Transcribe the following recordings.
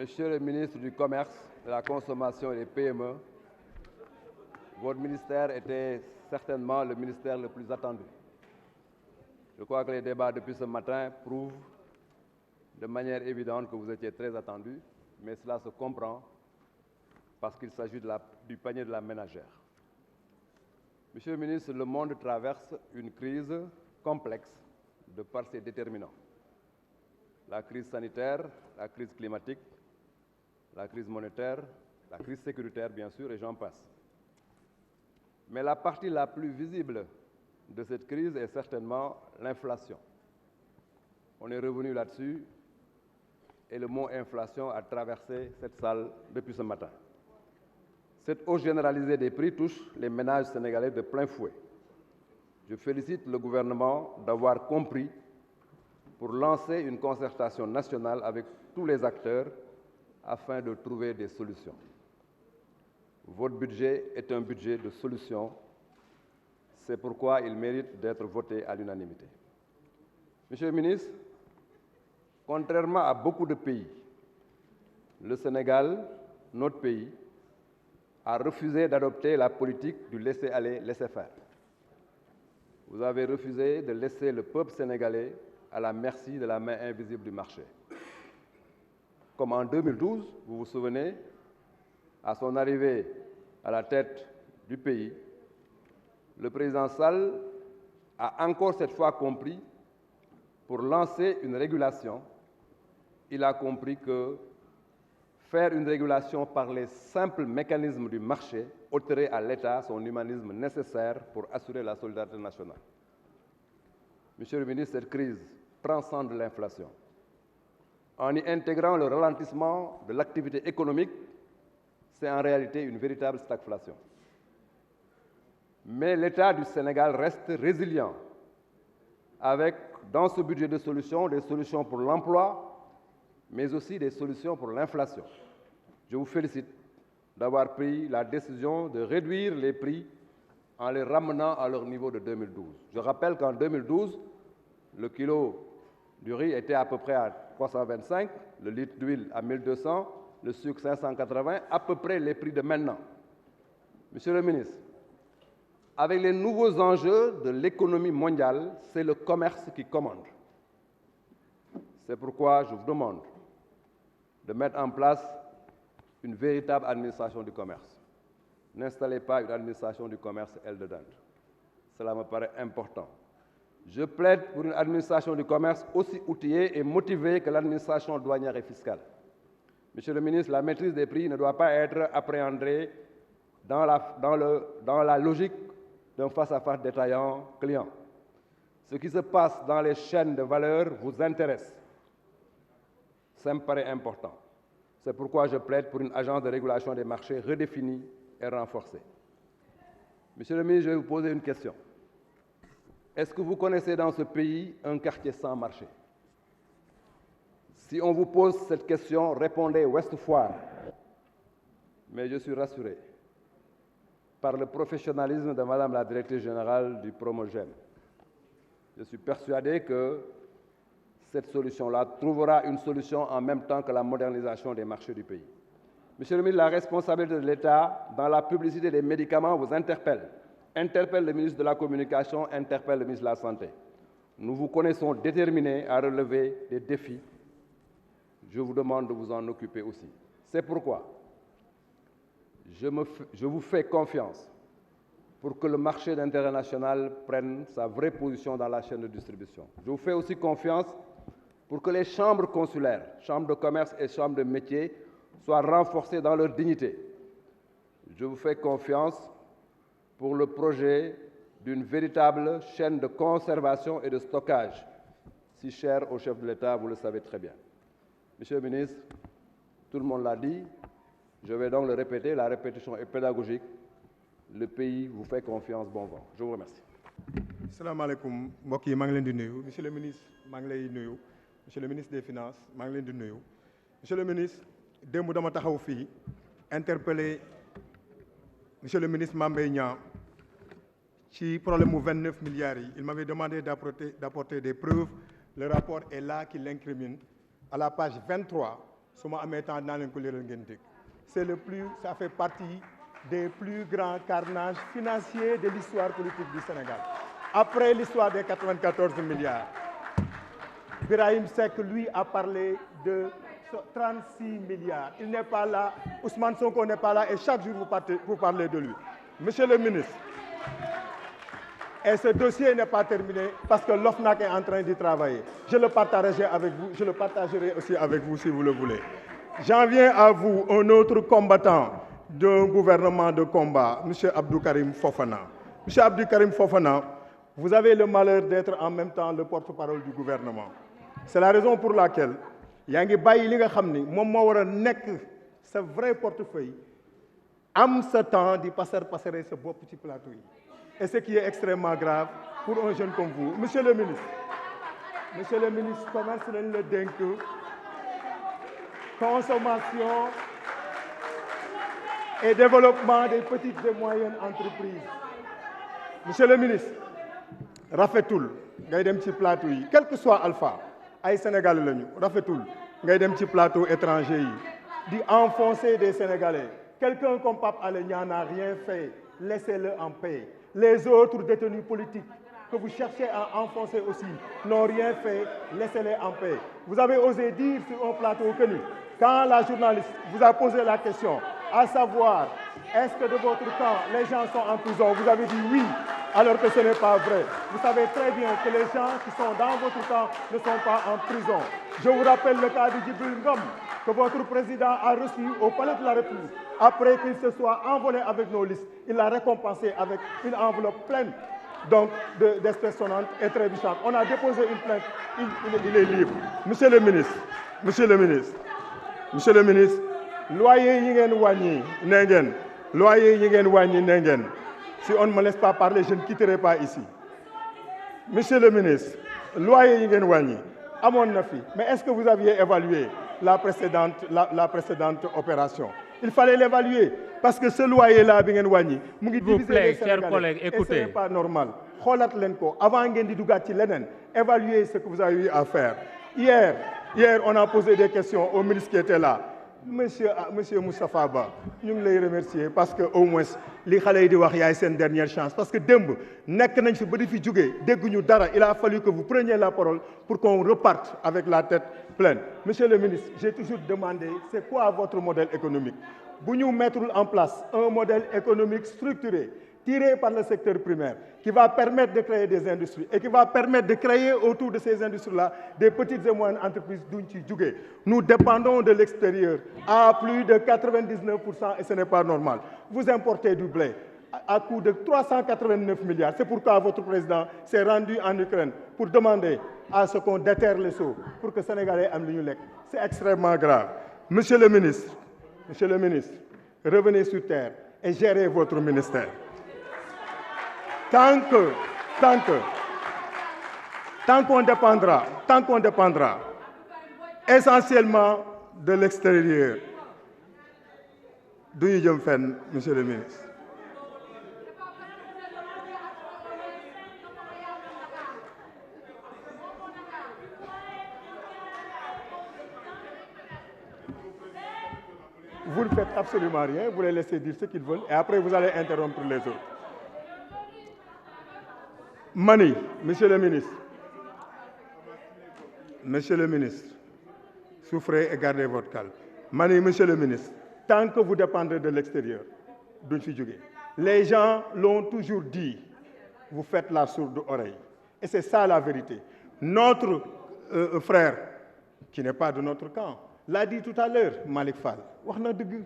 Monsieur le ministre du Commerce, de la Consommation et des PME, votre ministère était certainement le ministère le plus attendu. Je crois que les débats depuis ce matin prouvent de manière évidente que vous étiez très attendu, mais cela se comprend parce qu'il s'agit du panier de la ménagère. Monsieur le ministre, le monde traverse une crise complexe de par ses déterminants. La crise sanitaire, la crise climatique, la crise monétaire, la crise sécuritaire bien sûr, et j'en passe. Mais la partie la plus visible de cette crise est certainement l'inflation. On est revenu là-dessus et le mot inflation a traversé cette salle depuis ce matin. Cette hausse généralisée des prix touche les ménages sénégalais de plein fouet. Je félicite le gouvernement d'avoir compris pour lancer une concertation nationale avec tous les acteurs afin de trouver des solutions. Votre budget est un budget de solutions. C'est pourquoi il mérite d'être voté à l'unanimité. Monsieur le ministre, contrairement à beaucoup de pays, le Sénégal, notre pays, a refusé d'adopter la politique du laisser-aller, laisser-faire. Vous avez refusé de laisser le peuple sénégalais à la merci de la main invisible du marché. Comme en 2012, vous vous souvenez, à son arrivée à la tête du pays, le président Sall a encore cette fois compris, pour lancer une régulation, il a compris que faire une régulation par les simples mécanismes du marché ôterait à l'État son humanisme nécessaire pour assurer la solidarité nationale. Monsieur le ministre, cette crise transcende l'inflation. En y intégrant le ralentissement de l'activité économique, c'est en réalité une véritable stagflation. Mais l'État du Sénégal reste résilient, avec, dans ce budget de solutions, des solutions pour l'emploi, mais aussi des solutions pour l'inflation. Je vous félicite d'avoir pris la décision de réduire les prix en les ramenant à leur niveau de 2012. Je rappelle qu'en 2012, le kilo du riz était à peu près à 325, le litre d'huile à 1200, le sucre 580, à peu près les prix de maintenant. Monsieur le ministre, avec les nouveaux enjeux de l'économie mondiale, c'est le commerce qui commande. C'est pourquoi je vous demande de mettre en place une véritable administration du commerce. N'installez pas une administration du commerce aile de dinde. Cela me paraît important. Je plaide pour une administration du commerce aussi outillée et motivée que l'administration douanière et fiscale. Monsieur le ministre, la maîtrise des prix ne doit pas être appréhendée dans la logique d'un face-à-face détaillant-client. Ce qui se passe dans les chaînes de valeur vous intéresse. Ça me paraît important. C'est pourquoi je plaide pour une agence de régulation des marchés redéfinie et renforcée. Monsieur le ministre, je vais vous poser une question. Est-ce que vous connaissez dans ce pays un quartier sans marché? Si on vous pose cette question, répondez Ouest Foire. Mais je suis rassuré par le professionnalisme de Madame la directrice générale du Promogem. Je suis persuadé que cette solution-là trouvera une solution en même temps que la modernisation des marchés du pays. Monsieur le ministre, la responsabilité de l'État dans la publicité des médicaments vous interpelle. Interpelle le ministre de la Communication, interpelle le ministre de la Santé. Nous vous connaissons déterminés à relever des défis. Je vous demande de vous en occuper aussi. C'est pourquoi je vous fais confiance pour que le marché d'intérêt national prenne sa vraie position dans la chaîne de distribution. Je vous fais aussi confiance pour que les chambres consulaires, chambres de commerce et chambres de métiers soient renforcées dans leur dignité. Je vous fais confiance pour le projet d'une véritable chaîne de conservation et de stockage, si cher au chef de l'État, vous le savez très bien. Monsieur le ministre, tout le monde l'a dit, je vais donc le répéter, la répétition est pédagogique. Le pays vous fait confiance, bon vent. Je vous remercie. Salam alaikum, mbokk yi maa ngi leen di nuyu. Monsieur le ministre, maa ngi lay nuyu. Monsieur le ministre des Finances, maa ngi leen di nuyu. Monsieur le ministre, démb dama taxaw fii interpellé Monsieur le ministre Mame Mbaye Niang ci problème mu 29 milliards yi. Il m'avait demandé d'apporter des preuves. Le rapport est là qui l'incrimine. À la page 23, su ma amee temps dinaa leen ko leeral ngeen dégg. Ça fait partie des plus grands carnages financiers de l'histoire politique du Sénégal. Après l'histoire des 94 milliards, Birahim Seck, lui, a parlé de 36 milliards. Il n'est pas là, Ousmane Sonko n'est pas là, et chaque jour vous parlez de lui. Monsieur le ministre, et ce dossier n'est pas terminé parce que l'OFNAC est en train d'y travailler. Je le partagerai avec vous, je le partagerai aussi avec vous si vous le voulez. J'en viens à vous, un autre combattant d'un gouvernement de combat, M. Abdou Karim Fofana. M. Abdou Karim Fofana, vous avez le malheur d'être en même temps le porte-parole du gouvernement. C'est la raison pour laquelle Yangi Bayi li nga xamni mom mo wara nek sa vrai portefeuille am ce temps di passer ce bop ci plateau yi. Et ce qui est extrêmement grave pour un jeune comme vous. Monsieur le ministre, commerce lañ la dénk consommation et développement des petites et moyennes entreprises. Monsieur le ministre, rafetul ngay dem ci plateau yi, quel que soit Alpha, ay Sénégalais lañu, rafetul ngay dem ci plateau étranger yi, di enfoncer des Sénégalais. Quelqu'un comme Pape Alé Niang n'a rien fait, laissez-le en paix. Les autres détenus politiques que vous cherchez à enfoncer aussi n'ont rien fait, laissez-les en paix. Vous avez osé dire sur un plateau que quand la journaliste vous a posé la question, à savoir, est-ce que de votre camp, les gens sont en prison? Vous avez dit oui, alors que ce n'est pas vrai. Vous savez très bien que les gens qui sont dans votre camp ne sont pas en prison. Je vous rappelle le cas de Djibril Ngom, que votre président a reçu au Palais de la République. Après qu'il se soit envolé avec nos listes, il l'a récompensé avec une enveloppe pleine d'espèces sonnantes et trébuchantes. On a déposé une plainte, il est libre. Monsieur le ministre, loyer yi ngeen wàññi ne ngeen loyer yi ngeen wàññi ne ngeen si on ne me laisse pas parler je ne quitterai pas ici. Monsieur le ministre, loyer yi ngeen wàññi amoon na fi, mais est-ce que vous aviez évalué la précédente opération? Il fallait l'évaluer parce que ce loyer-là bi ngeen wàññi mu ngi diviser les Sénégalais, chers collègues, écoutez. Et ce n'est pas normal. Xoolaat leen ko avant ngeen di dugaat ci leneen, évaluer ce que vous avez eu à faire. Hier, on a posé des questions au ministre qui était là. Monsieur Moustapha Ba, ñu ngi lay remercier parce que au moins li xale yi di wax yaay seen dernière chance parce que démb nekk nañ fi ba di fi jógee dégguñu dara. Il a fallu que vous preniez la parole pour qu'on reparte avec la tête pleine. Monsieur le ministre, j'ai toujours demandé c'est quoi votre modèle économique? Bu ñu mettre en place un modèle économique structuré tiré par le secteur primaire, qui va permettre de créer des industries et qui va permettre de créer autour de ces industries-là des petites et moyennes entreprises d'où ci jógee. Nous dépendons de l'extérieur à plus de 99% et ce n'est pas normal. Vous importez du blé à coût de 389 milliards. C'est pourquoi votre président s'est rendu en Ukraine pour demander à ce qu'on déterre les seaux pour que les Sénégalais am lu ñu lekk. C'est extrêmement grave. Monsieur le ministre, revenez sur terre et gérez votre ministère. Tant qu'on dépendra essentiellement de l'extérieur, du ñu jëm fenn, monsieur le ministre. Vous ne faites absolument rien, vous les laissez dire ce qu'ils veulent et après vous allez interrompre les autres. Mani, monsieur le ministre, souffrez et gardez votre calme. Mani, monsieur le ministre, tant que vous dépendrez de l'extérieur, duñ fi jóge. Les gens l'ont toujours dit, vous faites la sourde oreille. Et c'est ça la vérité. Notre frère, qui n'est pas de notre camp, l'a dit tout à l'heure, Malick Fall. Wax na dëgg.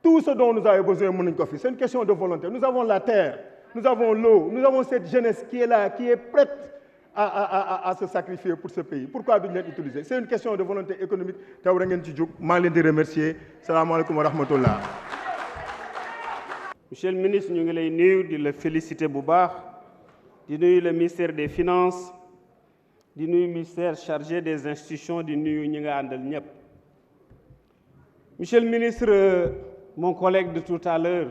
Tout ce dont nous avons besoin, c'est une question de volonté. Nous avons la terre. Nous avons l'eau, nous avons cette jeunesse qui est là, qui est prête à se sacrifier pour ce pays. Pourquoi nous l'utiliser? C'est une question de volonté économique. Je vous remercie. Salam alaikum wa rahmatullah. Monsieur le ministre, nous voulons féliciter bu baax di nuyu le ministère des Finances, di nuyu ministère chargé des institutions, di nuyu ñi nga àndal ñëpp. Monsieur le ministre, mon collègue de tout à l'heure,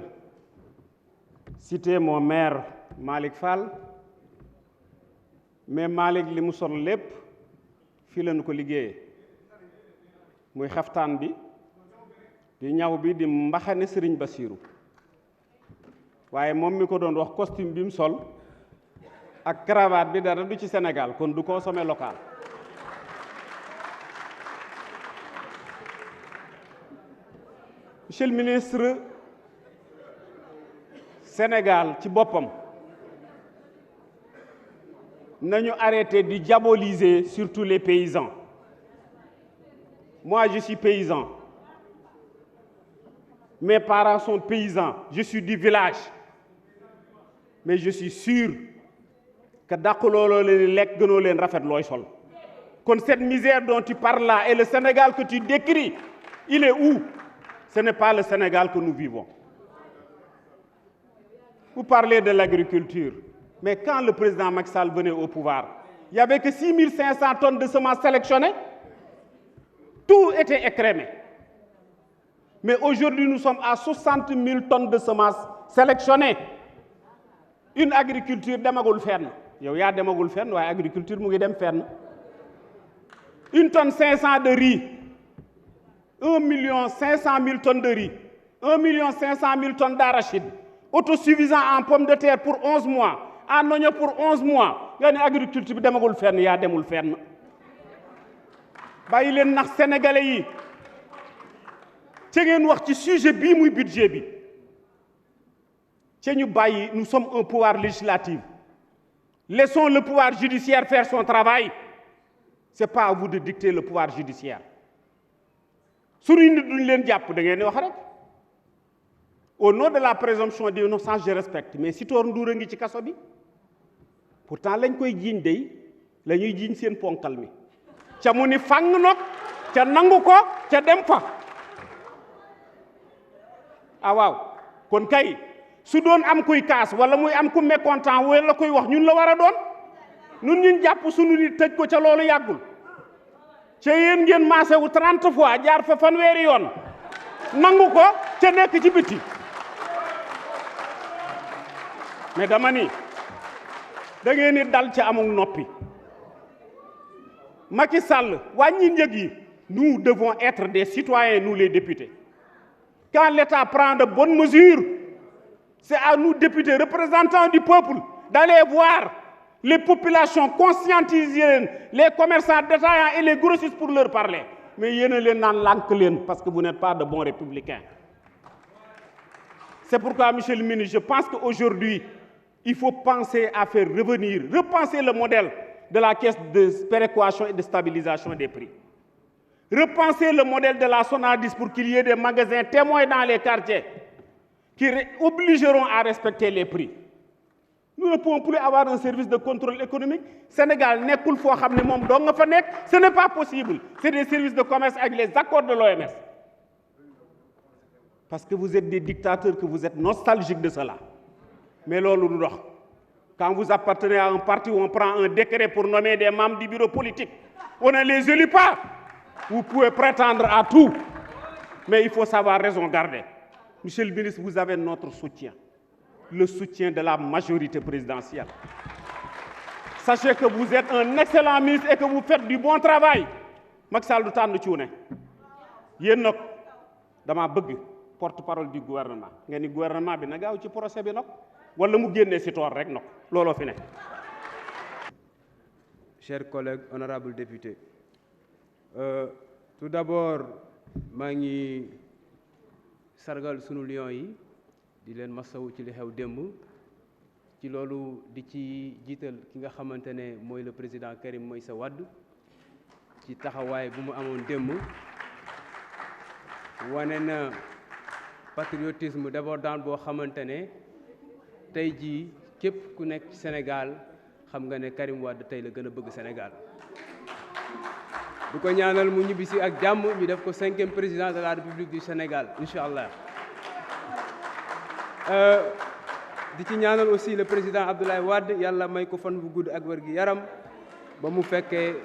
cité mon maire Malick Fall, mais Malick li mu sol lépp fii lañu ko liggéeyee muy xaftaan bi di ñaw bi di mbaxane Serigne Bassirou waaye moom mi ko doon wax costume bi mu sol ak cravate bi dara du ci Sénégal kon du consommer local. Monsieur le ministre, Sénégal ci boppam nañu arrêter de diaboliser surtout les paysans. Moi, je suis paysan. Mes parents sont paysans. Je suis du village. Mais je suis sûr que dàquloo leen lekk gënoo leen rafet looy sol. Kon cette misère dont tu parles là et le Sénégal que tu décris, il est où? Ce n'est pas le Sénégal que nous vivons. Vous parlez de l'agriculture. Mais quand le président Macky Sall venait au pouvoir, il n'y avait que 6500 tonnes de semences sélectionnées. Tout était écrémé. Mais aujourd'hui, nous sommes à 60 000 tonnes de semences sélectionnées. Une agriculture demagul fenn. Yow yaa demagul fenn waaye agriculture mu ngi dem fenn. Une tonne 500 de riz. 1 500 000 tonnes de riz. 1 500 000 tonnes d'arachide. Autosuffisant en pommes de terre pour 11 mois. En oignon pour 11 mois. Nga ne agriculture bi demagul fenn yaa demul fenn. Bàyyi leen nax sénégalais yi. Ci ngeen wax ci sujet bii muy budget bi. Ci ñu bàyyi, nous sommes un pouvoir législatif. Laissons le pouvoir judiciaire faire son travail. C'est pas à vous de dicter le pouvoir judiciaire. Suñu nit duñ leen jàpp da ngeen di wax rek. Au nom de la présomption d'innocence, je respecte. Mais Sitor Ndour a ngi ci kaso bi. Pourtant lañ koy jiiñ dey la ñuy jiiñ seen ponkal mi. Ca mu ni fang nag ca nangu ko ca dem fa. Ah waaw kon kay su doon am kuy kaas wala muy am ku mécontent wala koy wax ñun la war a doon ñun ñun jàpp suñu nit tëj ko ca loolu yàggul ca yéen ngeen maase wu 30 fois jaar fa fanweeri yoon nangu ko ca nekk ci biti mais dama ni da ngeen ni dal ca amul noppi Macky Sall wàññi njëg yi nous devons être des citoyens nous les députés. Quand l'État prend de bonnes mesures, c'est à nous, députés, représentants du peuple, d'aller voir les populations, conscientiser les commerçants détaillants et les grossistes pour leur parler. Mais yéen a leen naan lànk leen parce que vous n'êtes pas de bons républicains. C'est pourquoi, monsieur le ministre, je pense qu'aujourd'hui, il faut penser à faire repenser le modèle de la caisse de péréquation et de stabilisation des prix. Repenser le modèle de la Sonadis pour qu'il y ait des magasins témoins dans les quartiers qui obligeront à respecter les prix. Nous ne pouvons plus avoir un service de contrôle économique. Sénégal nekkul foo xam ne moom doo nga fa nekk. Ce n'est pas possible. C'est des services de commerce avec les accords de l'OMS. Parce que vous êtes des dictateurs, que vous êtes nostalgiques de cela. Mais loolu du dox. Quand vous appartenez à un parti où on prend un décret pour nommer des membres du bureau politique, on ne les élit pas. Vous pouvez prétendre à tout, mais il faut savoir raison garder. Monsieur le ministre, vous avez notre soutien, le soutien de la majorité présidentielle. Sachez que vous êtes un excellent ministre et que vous faites du bon travail. Macky Sall du tànn ci wu ne yéen nag dama bëgg porte-parole du gouvernement nga ni gouvernement bi na gaaw ci procès bi nag wala mu génnee si toor rek nag looloo fi ne. Chers collègues, honorables députés, tout d'abord maa ngi sargal sunu lion yi di leen masawu ci li xew démb ci loolu di ci jiital ki nga xamante ne mooy le président Karim Meïssa Wade ci taxawaay bu mu amoon démb wane na patriotisme débordant boo xamante ne tey jii képp ku nekk ci Sénégal xam nga ne Karim Wade tey la gën a bëgg Sénégal. du ko ñaanal mu ñibbisi ak jàmm ñu def ko 5e président de la République du Sénégal incha allah di ci ñaanal aussi le président Abdoulaye Wade yàlla may ko fan bu gudd ak wér gi yaram ba mu fekkee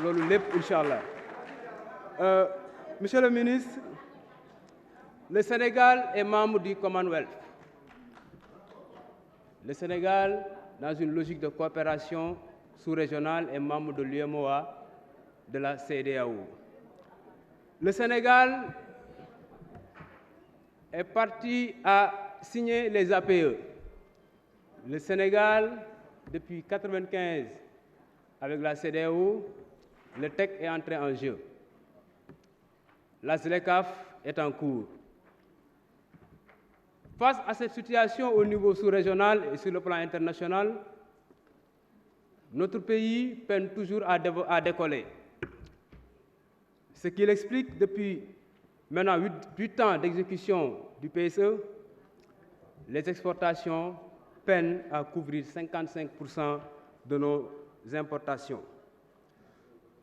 loolu lépp incha allah. Monsieur le ministre, le Sénégal est membre du Commonwealth. Le Sénégal, dans une logique de coopération sous-régionale, est membre de l'UEMOA, de la CEDEAO. le Sénégal est parti à signer les APE. Le Sénégal, depuis 1995, avec la CEDEAO, le TEC est entré en jeu. La ZLECAf est en cours. Face à cette situation au niveau sous-régional et sur le plan international, notre pays peine toujours à décoller. Ce qui l'explique depuis maintenant 8 ans d'exécution du PSE, les exportations peinent à couvrir 55% de nos importations.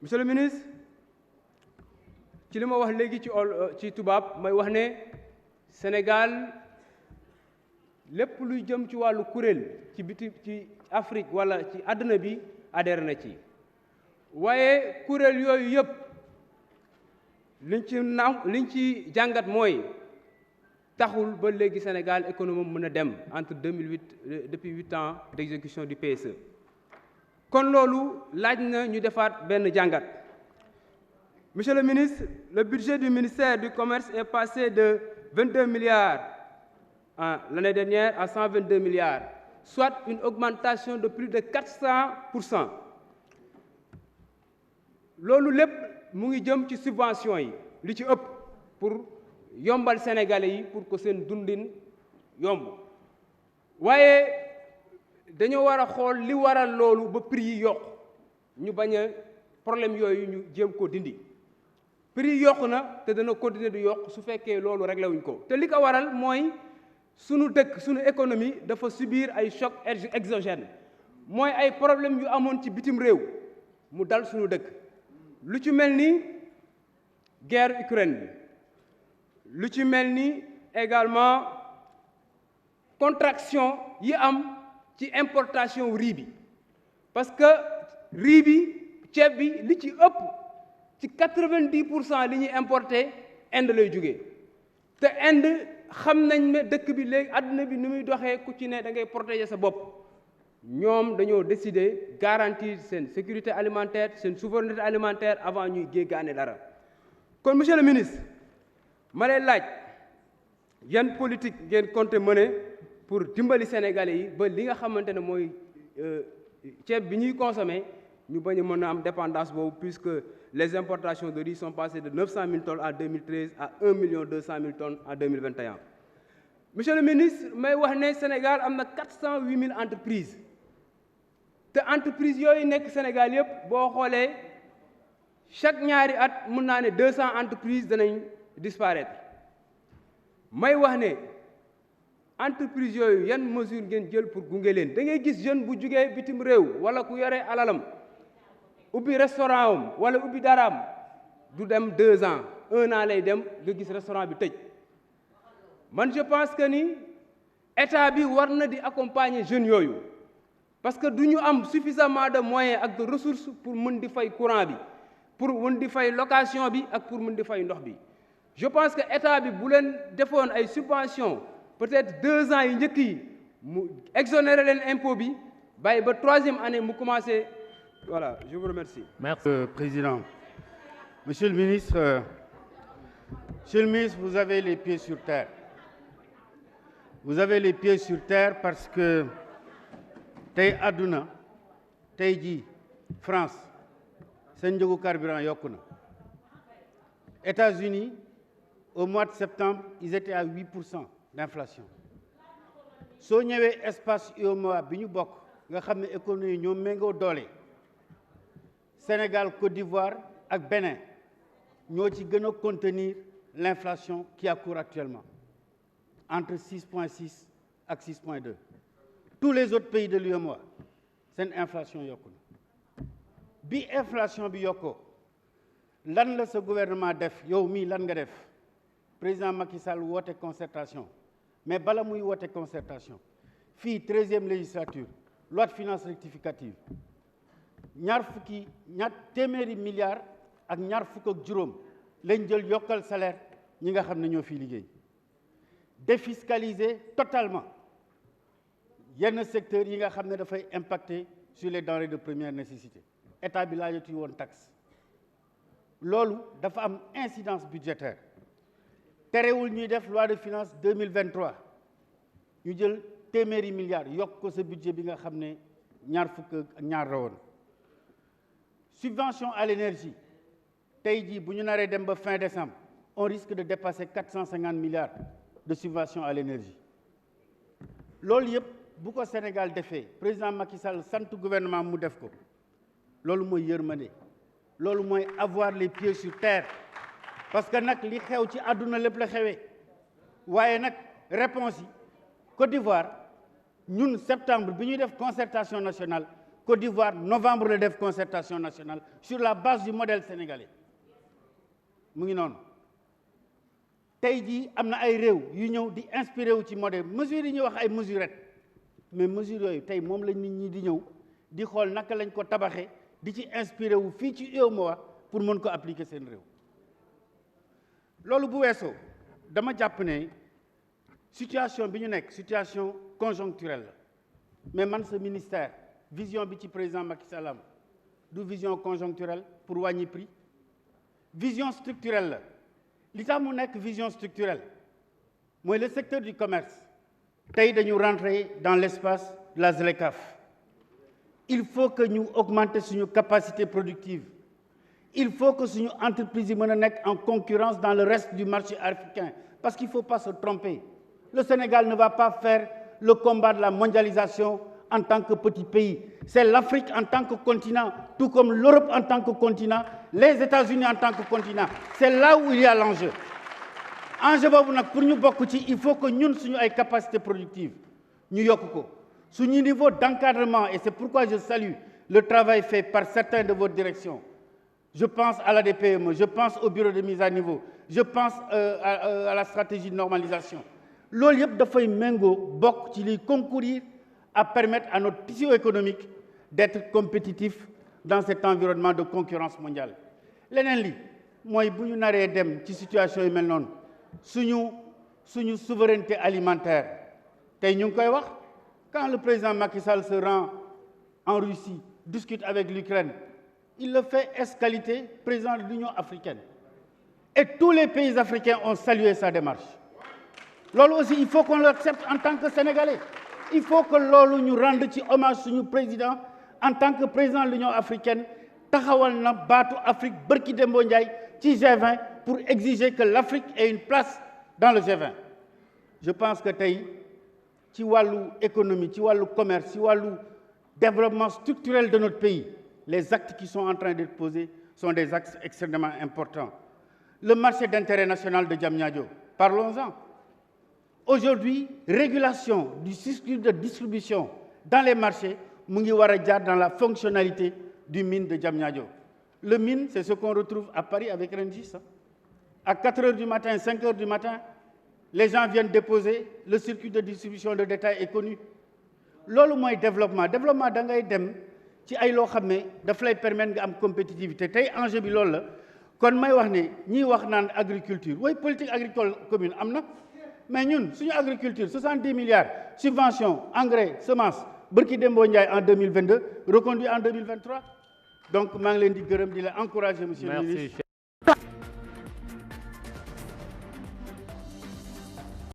Monsieur le ministre, ci li ma wax léegi ci tubaab may wax ne Sénégal lépp luy jëm ci wàllu kuréel ci Afrique wala ci àdduna bi adhéré na ci waaye kuréel yooyu yëpp liñ ci jàngat mooy taxul ba léegi Sénégal économie mën a dem entre 2008 depuis 8 ans d'exécution du PSE kon loolu laaj na ñu defaat benn jàngat. Monsieur le ministre, le budget du ministère du Commerce est passé de 22 milliards l'année dernière à 122 milliards, soit une augmentation de plus de 400%. loolu lépp mu ngi jëm ci subvention yi li ci ëpp pour yombal Sénégalais yi pour que seen dundin yomb waaye dañoo war a xool li waral loolu ba prix yi yokk ñu bañ a problème yooyu ñu jéem ko dindi. prix yi yokku na te dana continuer di yokk su fekkee loolu réglé wuñ ko te li ko waral mooy sunu dëkk sunu économie dafa subir ay choc exogène mooy ay problème yu amoon ci bitim réew mu dal sunu dëkk lu ci mel ni guerre Ukraine bi lu ci mel ni également contraction yi am ci importation riz bi parce que riz bi ceeb bi li ci ëpp ci 90% li ñuy importé Inde lay jógee te Inde xam nañ ne dëkk bi léegi àdduna bi ni muy doxee ku ci ne da ngay protéger sa bopp ñoom dañoo décider garantir seen sécurité alimentaire seen souveraineté alimentaire avant ñuy jéggaane dara kon monsieur le ministre ma lay laaj yan politique ngeen compté mener pour dimbali Sénégalais yi ba li nga xamante ne mooy ceeb bi ñuy consommer ñu bañ a mën a am dépendance boobu puisque les importations de riz sont passées de 900 000 tonnes en 2013 à 1 200 000 tonnes en 2021. Monsieur le ministre may wax ne Sénégal am na 408 000 entreprises te entreprises yooyu nekk Sénégal yëpp boo xoolee chaque ñaari at mën naa ne 200 entreprises danañ disparaître may wax ne entreprises yooyu yan mesure ngeen jël pour gunge leen da ngay gis jeune bu jugee bitim réew wala ku yore alalam ubbi restaurant am wala ubbi daraam du dem 2 ans 1 an lay dem nga gis restaurant bi tëj man je pense que ni état bi war na di accompagner jeunes yooyu parce que du ñu am suffisamment de moyens ak de ressources pour mën di fay courant bi pour mën di fay location bi ak pour mën di fay ndox bi je pense que état bi bu leen defoon ay subventions peut-être 2 ans yi njëkk yi mu exonérer leen impôt bi bàyyi ba 3e année mu commencé. Voilà, je vous remercie. Merci, Président. Monsieur le ministre, vous avez les pieds sur terre. Vous avez les pieds sur terre parce que tey àdduna tey jii France seen njëgu carburant yokku na. États-Unis au mois de septembre ils étaient à 8% d'inflation. soo ñëwee espace UEMOA bi ñu bokk nga xam ne économie ñoo méngoo doole. Sénégal, Côte d'Ivoire ak Bénin ñoo ci gën a contenir l'inflation qui a cours actuellement entre 6,6 ak 6,2. Tous les autres pays de l'UEMOA seen inflation yokku na bi inflation bi yokkoo lan la sa gouvernement def yow mii lan nga def président Macky Sall woote concertation mais bala muy woote concertation fii 13e législature loi de finances rectificative ñaar téeméeri milliards ak ñaar fukk ak juróom lañ jël yokkal salaire ñi nga xam ne ñoo fii liggéey défiscaliser totalement yenn secteurs yi nga xam ne dafay impacter sur les denrées de première nécessité état bi laajatu woon taxe loolu dafa am incidence budgétaire terewul ñuy def loi de finances 2023 ñu jël téeméeri milliards yokk ko sa budget bi nga xam ne ñaar fukk ak ñaar la woon subvention à l'énergie tey jii bu ñu naree dem ba fin décembre on risque de dépasser 450 milliards de subvention à l'énergie loolu yëpp bu ko Sénégal defee président Macky Sall sant gouvernement mu def ko loolu mooy yërmande loolu mooy avoir les pieds sur terre parce que nag li xew ci àdduna lépp la xewee waaye nag réponse yi Côte d'Ivoire ñun septembre bi ñuy def concertation nationale Côte d'Ivoire novembre la def concertation nationale sur la base du modèle sénégalais mu ngi noonu tey jii am na ay réew yu ñëw di inspiré wu ci modèle mesures yi ñuy wax ay mesurettes mais mesures yooyu tey moom la nit ñi di ñëw di xool naka lañ ko tabaxee di ci inspiré wu fii ci UEMOA pour mën ko appliquer seen réew loolu bu weesoo dama jàpp ne situation bi ñu nekk situation conjoncturelle la mais man sa ministère vision bi ci président Macky Sall am du vision conjoncturelle pour wàññi prix vision structurelle la li tax mu nekk vision structurelle mooy le secteur du commerce tey dañu rentrer dans l'espace de la ZLECAf il faut que ñu augmenter suñu capacité productive il faut que suñu entreprise yi mën a nekk en concurrence dans le reste du marché africain parce qu'il faut pas se tromper le Sénégal ne va pas faire le combat de la mondialisation en tant que petit pays c'est l'Afrique en tant que continent tout comme l'Europe en tant que continent les États-Unis en tant que continent c'est là où il y a l'enjeu boobu nag pour ñu bokk ci il faut que ñun suñu ay capacité productive ñu yokk ko suñu niveau d'encadrement et c'est pourquoi je salue le travail fait par certains de votre direction je pense à l'ADPME je pense au bureau de mise à niveau je pense à la stratégie de normalisation loolu yëpp dafay méngoo bokk ci liy concourir à permettre à notre tissu économique d'être compétitif dans cet environnement de concurrence mondiale leneen li mooy bu ñu naree dem ci situation yu mel noonu suñu souveraineté alimentaire tey ñu ngi koy wax quand le président Macky Sall se rend en Russie discute avec l'Ukraine il le fait ex-qualité président de l'Union africaine et tous les pays africains ont salué sa démarche loolu aussi il faut qu'on l'accepte en tant que Sénégalais il faut que loolu ñu rendre ci hommage suñu président en tant que président de l'Union africaine taxawal na baatu Afrique bërki Dembo Ndiaye ci G20 pour exiger que l'Afrique ait une place dans le G20 je pense que tey ci wàllu économie ci wàllu commerce ci wàllu développement structurel de notre pays les actes qui sont en train d'être posés sont des actes extrêmement importants le marché d'intérêt national de Diamniadio parlons-en aujourd'hui régulation du circuit de distribution dans les marchés mu ngi war a jaar dans la fonctionnalité du mine de Diamniadio le mine c'est ce qu'on retrouve à Paris avec Rungis à 4 heures du matin 5 heures du matin les gens viennent déposer le circuit de distribution de détail est connu loolu mooy développement da ngay dem ci ay loo xam ne daf lay permettre nga am compétitivité tey enjeu bi loolu la kon may wax ne ñiy wax naan agriculture way politique agricole commune am na mais ñun suñu agriculture 70 milliards subvention engrais semence bërki Dembo Ndiaye en 2022 reconduit en 2023 donc maa ngi leen di gërëm di la encourager monsieur le ministre